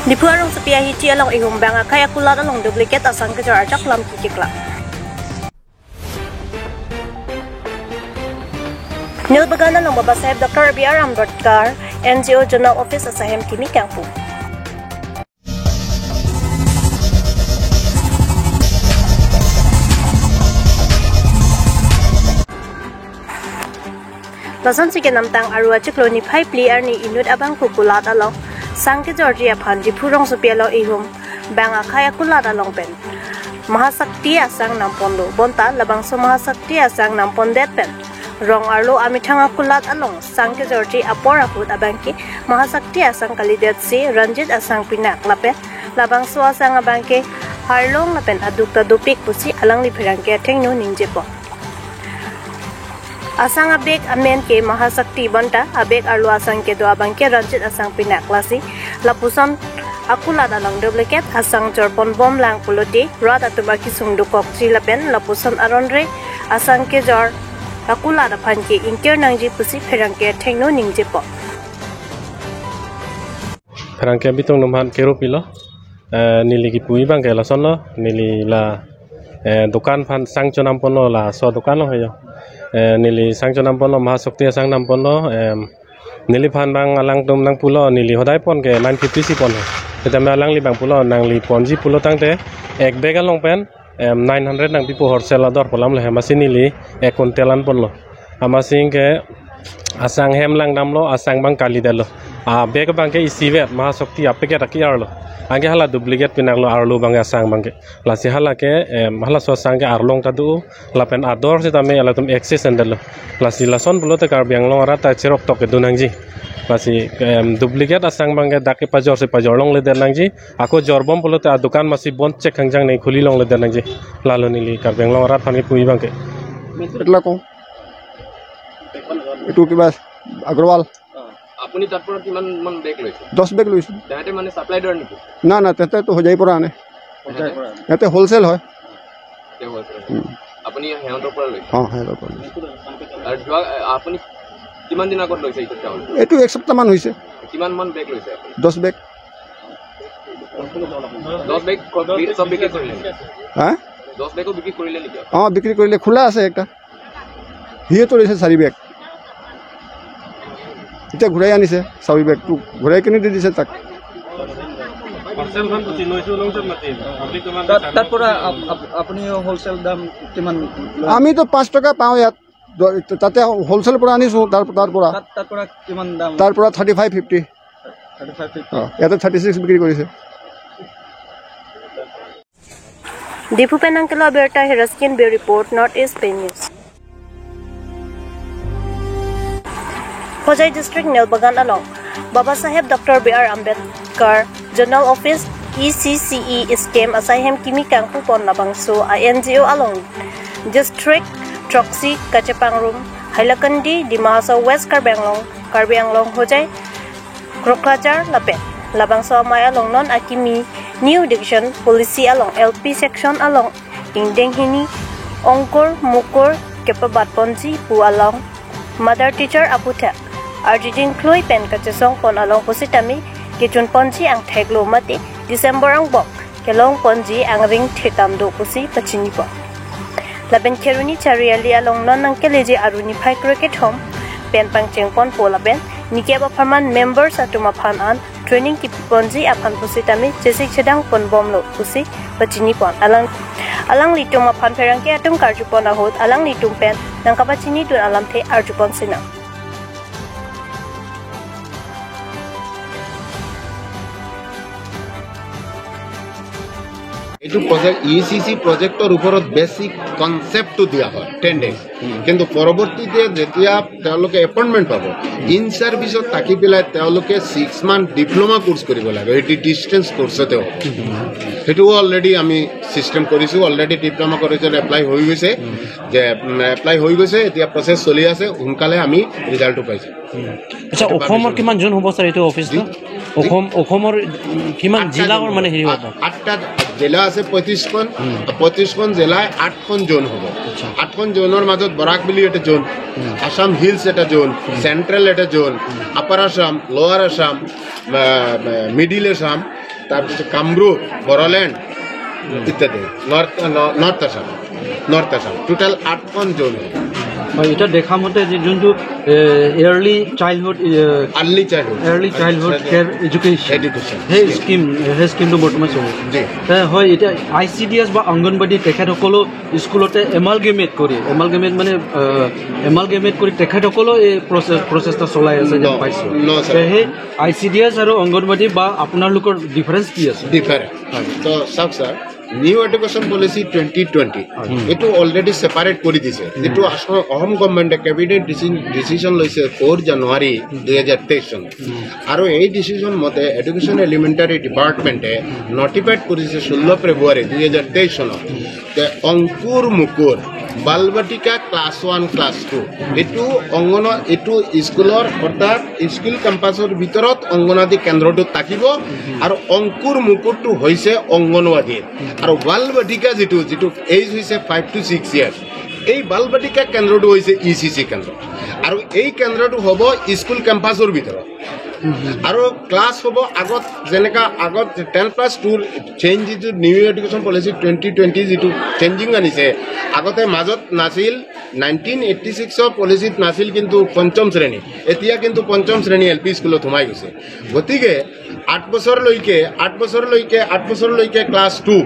Dipu arong sapia hiti along ihum banga kaya kulat along duplicate asang kejar arjak lam kikikla. Nilbagana ng babasahib Dr. B.R. Ambedkar, NGO Journal Office Asahem Kimi Kangpu. Lasan sige namtang arua ciklo ni 5 player ni inut abang kukulat along sangke Georgia pan di purong supialo ihum banga kaya kulat along pen mahasakti asang nampondo bonta labang so mahasakti asang nampondet pen rong arlo amitanga kulat along sangke Georgia apora hut abangke mahasakti asang kalidet si Ranjit asang pinak lape labang so asang abangke harlong lapen adukta dupik pusi alang li phirangke thengno ningjepo asang abek amen ke mahasakti banta abek arlo asang ke do abangke Ranjit asang pinak lasi lapusan akula dalang duplicate asang jorpon bom lang puloti rat atubaki sungdukok silapen lapusan aronre asang ke jor akula da phanke inkir nangji pusi pherangke thengno ningjepo pherangke bitong numhan kero pilo nili ki pui bang ke lason lo nili la dukan phan sang chonam pono la so dukan lo hoyo nili sang chonam pono mahasakti sang nam pono nili phan bang alang tum nang pulo nili hodai pon ke 950 si pon eta me alang li bang pulo nang li ponji pulo tangte ek bega long pen 900 nang pipo horsel dor polam le masini li ek kontelan pon lo amasing ke asang hem lang namlo asang bang kali delo a bega bang ke isivet mahasakti apeke taki arlo angge hala duplicate pinaklo arlo bang asang bang ke lasi hala ke hala so sang ke arlong tadu lapen ador se tame ala tum access endelo lasi lason pulo te kar biang long rata cherok tok ke dunangji lasi duplicate asang bang ke dake pajor se pajor long le denangji ako jorbom pulo te dukan masi bon check hangjang nei khuli long le denangji lalo nili kar biang long rat phani pui bang ke etla ko etu kiba Agrawal আপুনি তারপর কিমান মান বেগ লৈছে 10 বেগ লৈছো তাতে মানে supply দৰ নেকি না না তেতে তো হজাই পৰা আনে এতে হোলসেল হয় আপুনি হেহঁতৰ পৰা লৈছে হেহঁতৰ পৰা আৰু আপুনি কিমান দিন আগত লৈছে এইটো চাউল এটো এক সপ্তাহ মান হৈছে কিমান মান বেগ লৈছে আপুনি 10 বেগ 10 বেগ সব বিক্ৰী কৰিলে হা 10 বেগো বিক্ৰী কৰিলে নেকি বিক্ৰী কৰিলে খোলা আছে একটা হিয়ে তো লৈছে 4 বেগ এটা ঘুৰাই আনিছে চাবি বেগটো ঘুৰাই কিনে দি দিছে তাক পার্সেল খন পুতি নইছো লংছ মাতি আপনি কিমান তারপর আপনি হোলসেল দাম কিমান আমি তো 5 টাকা পাও ইয়াত তাতে হোলসেল পৰা আনিছো তাৰপৰ কিমান দাম তাৰপৰ 3550 ইয়াতে 36 বিক্ৰি কৰিছে Dipu Penangkela Berta Hiraskin Bay Report North East Bay News. Hojai District Nilbagan along Babasaheb Dr. B.R. Ambedkar Journal Office ECCE scheme Asahem Kimi Kangpu pon labangso NGO along District Troxy Kachapangrum Hailakandi di Mahasa West Karbi Anglong Hojai Krokrajar Lapet labangso may along non Akimi New Division Policy along LP section along Ingdeng Hini Ongkor Mukor Kepabat Ponji Pu along Mother Teacher Aputa Arjijing Kloi Pen Kachesong Pon along Positami Kichun Ponji ang Theglo Mati December ang Bok Kelong Ponji ang Ring Thitamdo Pusi Pachini Po Laben Keruni Chariali along non ang Keleji Aruni Pai Cricket Home Pen Pangcheng Pon Polaben Nikeba Parman members atuma phan an training ki Ponji aphan Positami Jesik Chedang Pon Bomlo Pusi Pachini Pon alang litung maphan Ferangke atung Karjupon ahot alang litung pen nang kapachini dun alam the Arjupon sina এইটো project ECC প্ৰজেক্টৰ ওপৰত basic কনসেপ্টটো দিয়া হয় 10 days কিন্তু পৰৱৰ্তীতে যেতিয়া তেওঁলোকে appointment পাব in সাৰ্ভিসত থাকি পেলাই তেওঁলোকে 6 মান্থ ডিপ্লোমা কোৰ্স কৰিব লাগে এটি ডিস্টেন্স কোৰ্সতে হেতু অলৰেডি আমি সিস্টেম কৰিছো অলৰেডি ডিপ্লোমা কলেজত এপ্লাই হৈ গৈছে যে এপ্লাই হৈ গৈছে এতিয়া প্ৰসেস চলি আছে উনকালে আমি ৰিজাল্টটো পাইছো আচ্ছা অসমৰ কিমান জন হ'ব স্যাৰ এইটো অফিসটো অসমৰ কিমান জিলাৰ মানে হেৰি হ'ব 8টা জেলা আছে 25খন জেলায় 8খন জোন হ'ব 8খন জোনৰ মাজত বৰাকবিলি এটা জোন আসাম হিলস এটা জোন সেন্ট্ৰাল এটা zone upper Assam lower Assam middle Assam তাৰপিছত কামৰূপ বড়োলেণ্ড ইত্যাদি নৰ্থ আছাম টোটেল 8খন জোন হয় এটা দেখা মতে যে যোনটো আৰ্লি চাইল্ডহুড কেয়াৰ এডুকেশ্যন সেই স্কিমটো বৰ্তমান চলি আছে হয় এতিয়া ICDS বা অংগনবাদী তেখেতসকলো স্কুলতে এমালগেমেট কৰি তেখেতসকলেও এই প্ৰচেষ্টা চলাই আছে যেন পাইছোঁ সেই ICDS আৰু অংগনবাদী বা আপোনালোকৰ ডিফাৰেঞ্চ কি আছে তো চাওক ছাৰ নিউ এডুকেশ্যন পলিচি 2020 এইটো অলৰেডি ছেপাৰেট কৰি দিছে যিটো অসম গভৰ্ণমেণ্টে কেবিনেট ডিচিশ্যন লৈছে 4 জানুৱাৰী 2023 চনত আৰু এই ডিচিশ্যন মতে এডুকেশ্যন এলিমেণ্টাৰী ডিপাৰ্টমেণ্টে নটিফাইড কৰিছে 16 ফেব্ৰুৱাৰী 2023 চনত যে অংকুৰ মুকুৰ বালবাটিকা ক্লাছ 1 ক্লাছ 2 এইটো স্কুলৰ অৰ্থাৎ স্কুল কেম্পাছৰ ভিতৰত অংগনবাদী কেন্দ্ৰটো থাকিব আৰু অংকুৰ মুকুৰটো হৈছে অংগনবাদী আৰু বালবাটিকা যিটো এজ হৈছে 5 to 6 ইয়াৰ্ছ এই বালবাটিকা কেন্দ্ৰটো হৈছে ECC কেন্দ্ৰ আৰু এই কেন্দ্ৰটো হ'ব স্কুল কেম্পাছৰ ভিতৰত আৰু ক্লাছ হ'ব আগত 10+2 চেঞ্জ যিটো নিউ এডুকেশ্যন পলিচি 2020 যিটো চেঞ্জিং আনিছে আগতে মাজত নাছিল 1986 পলিচিত নাছিল কিন্তু পঞ্চম শ্ৰেণী এতিয়া কিন্তু পঞ্চম শ্ৰেণী LP স্কুলত সোমাই গৈছে গতিকে 8 বছৰলৈকে ক্লাছ 2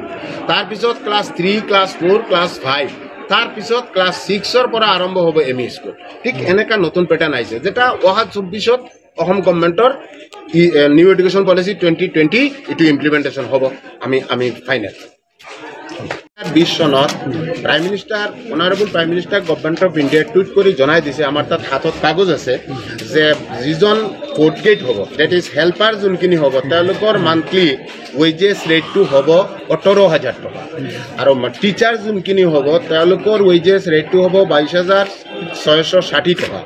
তাৰপিছত ক্লাছ 3 ক্লাছ 4 ক্লাছ 5 তাৰপিছত ক্লাছ 6ৰ পৰা আৰম্ভ হ'ব ME স্কুল ঠিক এনেকা নতুন পেটাৰ্ণ আহিছে যেটা অহা 24ত অসম গভৰ্ণমেণ্টৰ নিউ এডুকেশ্যন পলিচি 2020 এইটো ইমপ্লিমেণ্টেশ্যন হ'ব আমি ফাইনেল 20 চনত honourable prime minister government of ইণ্ডিয়াই টুইট কৰি জনাই দিছে আমাৰ তাত হাতত কাগজ আছে যে যিজন ফ'ৰ্থ গ্ৰেড হ'ব ডেট ইজ হেল্পাৰ যোনখিনি হ'ব তেওঁলোকৰ মান্থলি ৱেজেছ ৰেটটো হ'ব 18,000 টকা আৰু টিচাৰ যোনখিনি হ'ব তেওঁলোকৰ ৱেজেছ ৰেটটো হ'ব 22,660 টকা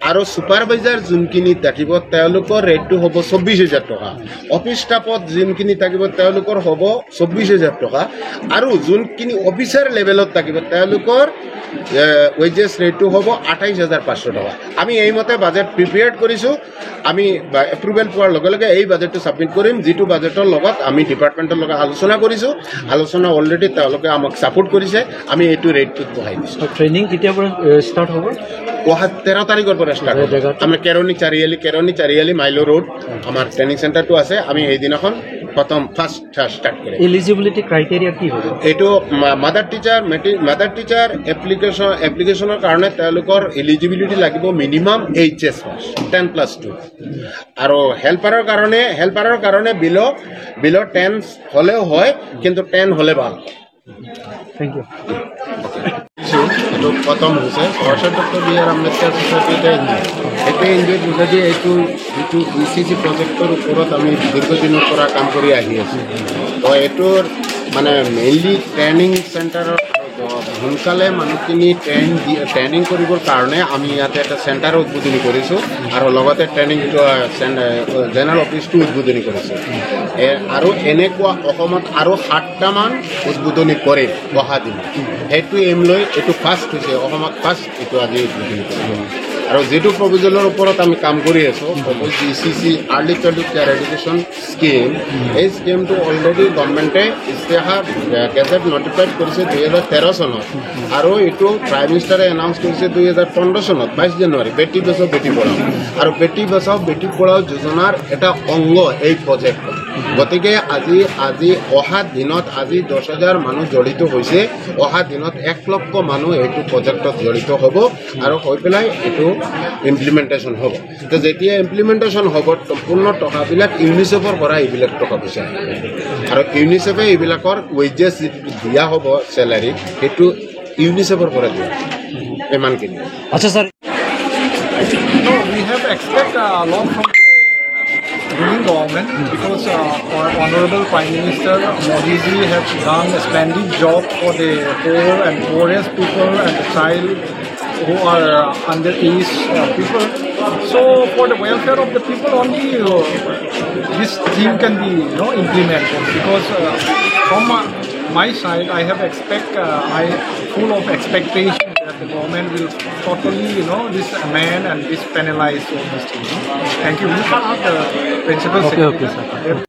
আৰু ছুপাৰভাইজাৰ যোনখিনি থাকিব তেওঁলোকৰ ৰেটটো হ'ব 24,000 টকা অফিচ ষ্টাফত যোনখিনি থাকিব তেওঁলোকৰ হ'ব 24,000 টকা আৰু যোনখিনি অফিচাৰ লেভেলত থাকিব তেওঁলোকৰ ৱেজেছ ৰেটটো হ'ব 28,500 টকা আমি এইমতে বাজেট প্ৰিপেয়াৰ্ড কৰিছোঁ আমি এপ্ৰুভেল পোৱাৰ লগে লগে এই বাজেটটো ছাবমিট কৰিম যিটো বাজেটৰ লগত আমি ডিপাৰ্টমেণ্টৰ লগত আলোচনা কৰিছোঁ আলোচনা অলৰেডি তেওঁলোকে আমাক ছাপোৰ্ট কৰিছে আমি এইটো ৰেটটোত বঢ়াই দিছোঁ ট্ৰেইনিং কেতিয়াৰ পৰা ষ্টাৰ্ট হ'ব অহা 13 তাৰিখৰ পৰা ষ্টাৰ্ট হ'ব আমাৰ কেৰণী চাৰিআলি মাইলো ৰোড আমাৰ ট্ৰেইনিং চেণ্টাৰটো আছে আমি এইদিনাখন ফাৰ্ষ্ট ষ্টাৰ্ট কৰিম এলিজিবিলিটি ক্ৰাইটেৰিয়া কি হ'ব এইটো মাদাৰ টিচাৰ এপ্লিকেশ্যনৰ কাৰণে তেওঁলোকৰ এলিজিবিলিটি লাগিব মিনিমাম HS পাছ 10+2 আৰু হেল্পাৰৰ কাৰণে বিলো 10 হ'লেও হয় কিন্তু 10 হ'লে ভাল থেংক ইউ এইটো খতম হৈছে ডক্টৰ বি আৰ আম্বেদকাৰ ছ'চাইটিতে এনজিঅ'ৰ যোগেদি এইটো যিটো ECC প্ৰজেক্টৰ ওপৰত আমি দীৰ্ঘদিনৰ পৰা কাম কৰি আহি আছোঁ তো এইটোৰ মানে মেইনলি ট্ৰেইনিং চেণ্টাৰৰ সোনকালে মানুহখিনি ট্ৰেইনিং কৰিবৰ কাৰণে আমি ইয়াতে এটা চেণ্টাৰ উদ্বোধনী কৰিছোঁ আৰু লগতে ট্ৰেইনিং জেনেৰেল অফিচটো উদ্বোধনী কৰিছোঁ আৰু এনেকুৱা অসমত আৰু 7টামান উদ্বোধনী কৰে অহা দিন সেইটো এম লৈ এইটো ফাৰ্ষ্ট হৈছে অসমত ফাৰ্ষ্ট এইটো আজি উদ্বোধনী কৰিছোঁ আৰু যিটো প্ৰভিজনৰ ওপৰত আমি কাম কৰি আছোঁ ECC early childhood care education scheme এই স্কিমটো অলৰেডি গভৰ্ণমেণ্টে ইস্তেহাৰ গেজেট নটিফাইড কৰিছে 2013 চনত আৰু এইটো প্ৰাইম মিনিষ্টাৰে এনাউন্স কৰিছে 2015 চনত 22 জানুৱাৰী বেটি বচাও বেটি পঢ়াও আৰু বেটি বচাও বেটি পঢ়াও যোজনাৰ এটা অংগ এই প্ৰজেক্ট গতিকে আজি অহা দিনত আজি 10,000 মানুহ জড়িত হৈছে অহা দিনত 1 লক্ষ মানুহ এইটো প্ৰজেক্টত জড়িত হ'ব আৰু হৈ পেলাই এইটো ইমপ্লিমেণ্টেশ্যন হ'ব তো যেতিয়া ইমপ্লিমেণ্টেশ্যন হ'ব সম্পূৰ্ণ টকাবিলাক ইউনিচেফৰ পৰা এইবিলাক টকা পইচা আৰু ইউনিচেফে এইবিলাকৰ ৱেজেছ দিয়া হ'ব চেলাৰী সেইটো ইউনিচেফৰ পৰা দিয়া ইমানখিনি আচ্ছা sir No, we have expect a lot from the ruling government because our Honorable Prime Minister Modi ji has done a splendid job for the poor and poorest people and the child who are underage people. So for the welfare of the people only, this scheme can be implemented because from my side I have full of expectation that the government will totally this amend and this penalize all these things. Thank you. We can ask the principal secretary. Okay, sir.